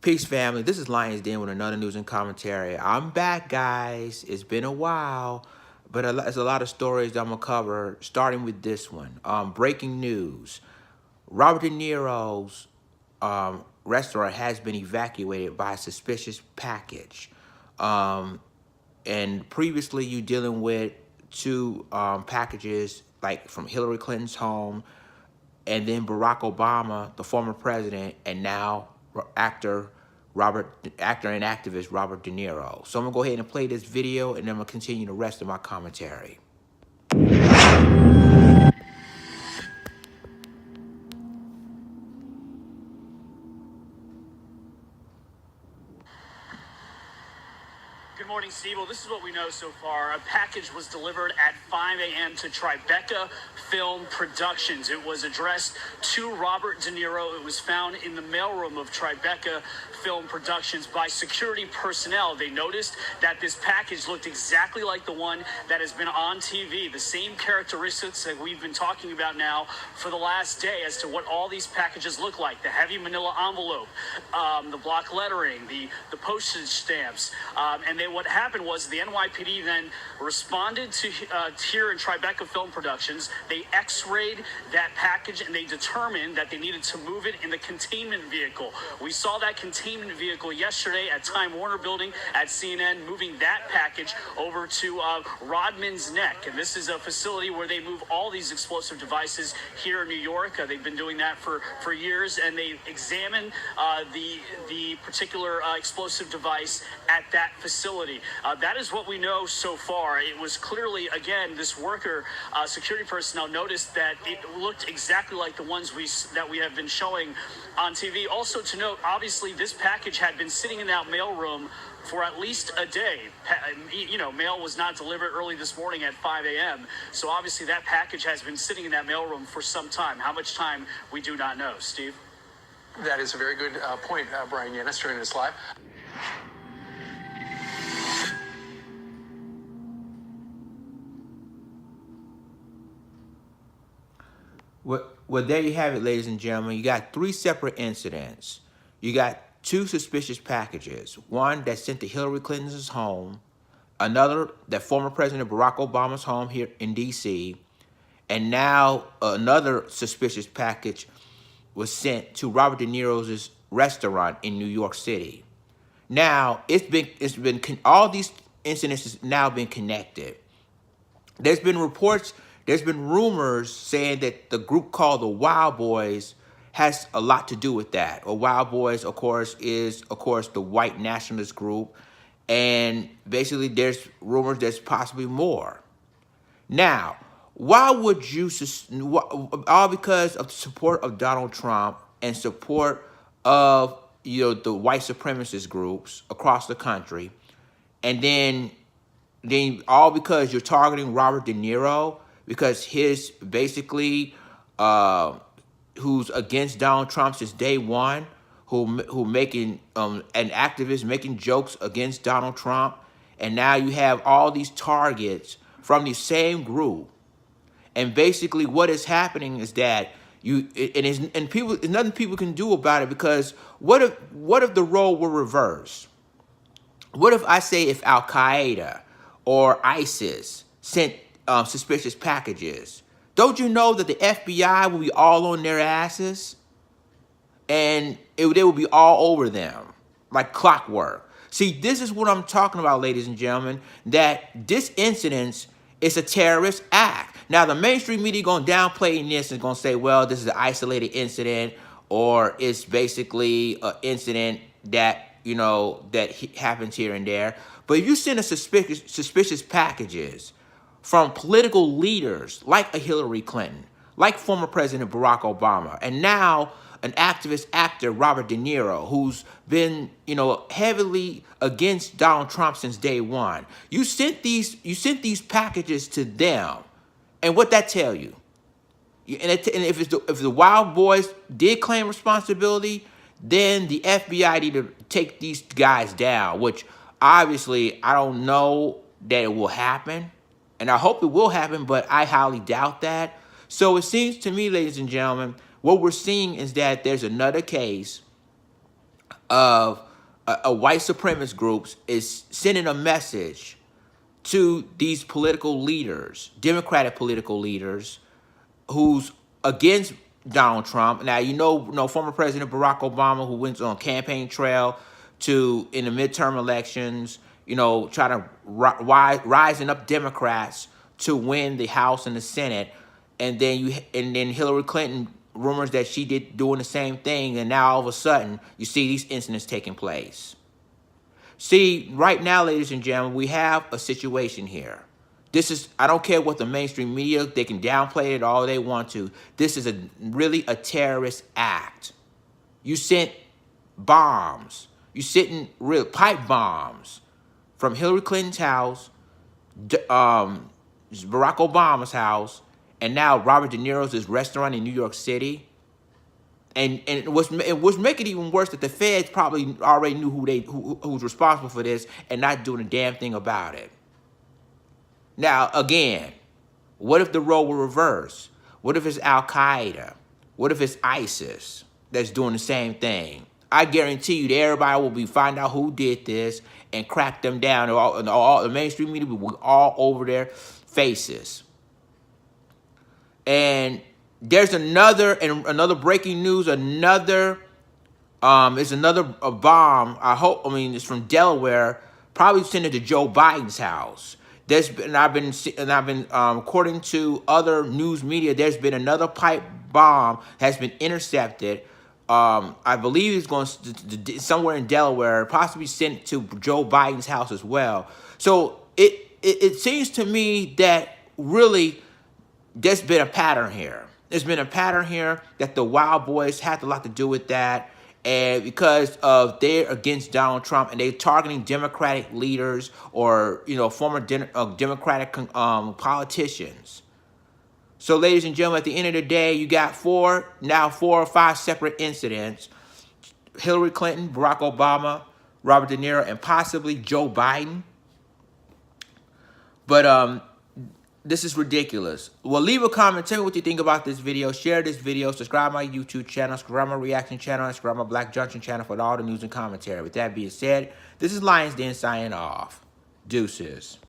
Peace, family. This is Lions Den with another news and commentary. I'm back, guys. It's been a while, but there's a lot of stories that I'm going to cover, starting with this one. Breaking news. Robert De Niro's restaurant has been evacuated by a suspicious package. And previously, you dealing with two packages, like from Hillary Clinton's home, and then Barack Obama, the former president, and now actor and activist Robert De Niro. So I'm gonna go ahead and play this video, and then I'm gonna continue the rest of my commentary. Good morning, Steve. Well, this is what we know so far. A package was delivered at 5 a.m. to Tribeca Film Productions. It was addressed to Robert De Niro. It was found in the mailroom of Tribeca Film Productions by security personnel. They noticed that this package looked exactly like the one that has been on TV. The same characteristics that we've been talking about now for the last day as to what all these packages look like. The heavy manila envelope, the block lettering, the postage stamps, and what happened was the NYPD then responded to here in Tribeca Film Productions. They x-rayed that package and they determined that they needed to move it in the containment vehicle. We saw that containment vehicle yesterday at Time Warner Building at CNN, moving that package over to Rodman's Neck. And this is a facility where they move all these explosive devices here in New York. They've been doing that for years, and they examine the particular explosive device at that facility. That is what we know so far. It was clearly, again, this worker, security personnel noticed that it looked exactly like the ones that we have been showing on TV. Also to note, obviously, this package had been sitting in that mailroom for at least a day. You know, mail was not delivered early this morning at 5 a.m. So obviously that package has been sitting in that mailroom for some time. How much time, we do not know. Steve? That is a very good point, Brian Yanis, joining us live. Well, there you have it, ladies and gentlemen. You got three separate incidents. You got two suspicious packages. One that sent to Hillary Clinton's home, another that former President Barack Obama's home here in D.C., and now another suspicious package was sent to Robert De Niro's restaurant in New York City. Now, all these incidents has now been connected. There's been reports, there's been rumors saying that the group called the Wild Boys has a lot to do with that. Or Wild Boys, of course, is the white nationalist group. And basically, there's rumors there's possibly more. Now, why would you, all because of the support of Donald Trump and support of, the white supremacist groups across the country, and then all because you're targeting Robert De Niro, because his basically, who's against Donald Trump since day one, who making an activist making jokes against Donald Trump, and now you have all these targets from the same group, and basically what is happening is that there's nothing people can do about it, because what if the role were reversed? What if I say if Al Qaeda or ISIS sent suspicious packages? Don't you know that the FBI will be all on their asses? And they will be all over them like clockwork. See, this is what I'm talking about, ladies and gentlemen, that this incident is a terrorist act. Now, the mainstream media going to downplay this and going to say, well, this is an isolated incident, or it's basically an incident that, that happens here and there. But if you send a suspicious packages from political leaders like a Hillary Clinton, like former President Barack Obama, and now an activist actor, Robert De Niro, who's been, heavily against Donald Trump since day one. You sent these packages to them, and what that tell you? And if the Wild Boys did claim responsibility, then the FBI need to take these guys down, which obviously I don't know that it will happen. And I hope it will happen, but I highly doubt that. So it seems to me, ladies and gentlemen, what we're seeing is that there's another case of white supremacist groups is sending a message to these political leaders, Democratic political leaders, who's against Donald Trump. Now, former President Barack Obama, who went on campaign trail to, in the midterm elections, try to rising up Democrats to win the House and the Senate. And then Hillary Clinton, rumors that she did doing the same thing. And now all of a sudden you see these incidents taking place. See, right now, ladies and gentlemen, we have a situation here. I don't care what the mainstream media, they can downplay it all they want to. This is really a terrorist act. You sent bombs. You sent real pipe bombs from Hillary Clinton's house, Barack Obama's house, and now Robert De Niro's restaurant in New York City. And what's making it even worse that the feds probably already knew who's responsible for this and not doing a damn thing about it. Now, again, what if the role were reversed? What if it's Al-Qaeda? What if it's ISIS that's doing the same thing? I guarantee you that everybody will find out who did this and crack them down. All the mainstream media will be all over their faces. And there's another breaking news. It's another bomb. It's from Delaware, probably sent it to Joe Biden's house. According to other news media, there's been another pipe bomb has been intercepted. I believe it's going somewhere in Delaware, possibly sent to Joe Biden's house as well. So it seems to me that really there's been a pattern here. There's been a pattern here that the Wild Boys had a lot to do with that. And because they're against Donald Trump and they're targeting Democratic leaders or, former Democratic politicians. So, ladies and gentlemen, at the end of the day, you got 4 or 5 separate incidents. Hillary Clinton, Barack Obama, Robert De Niro, and possibly Joe Biden. But this is ridiculous. Well, leave a comment. Tell me what you think about this video. Share this video. Subscribe to my YouTube channel. Subscribe to my reaction channel. And subscribe to my Black Junction channel for all the news and commentary. With that being said, this is Lions Den signing off. Deuces.